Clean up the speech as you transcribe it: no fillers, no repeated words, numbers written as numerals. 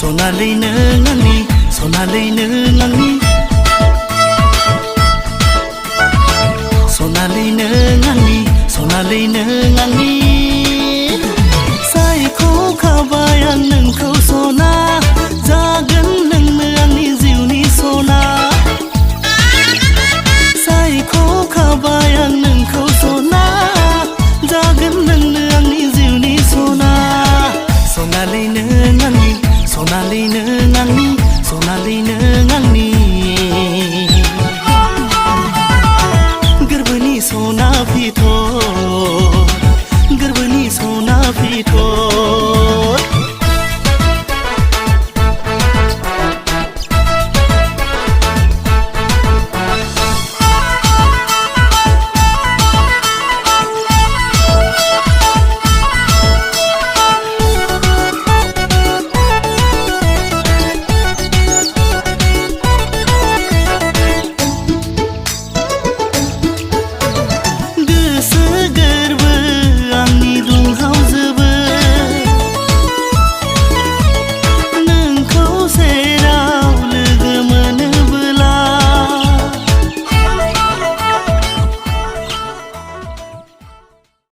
सनालैनो आंनि सनालैनो आंनि सनालैनो आंनि सनालैनो आंनि सायखौ खाबाय आं नोंखौ सना जागोन नोंनो आंनि जिउनि सना सायखौ खाबाय आं नोंखौ सना जागोन नोंनो आंनि जिउनि सना सनालैनो आंनि सनालैनो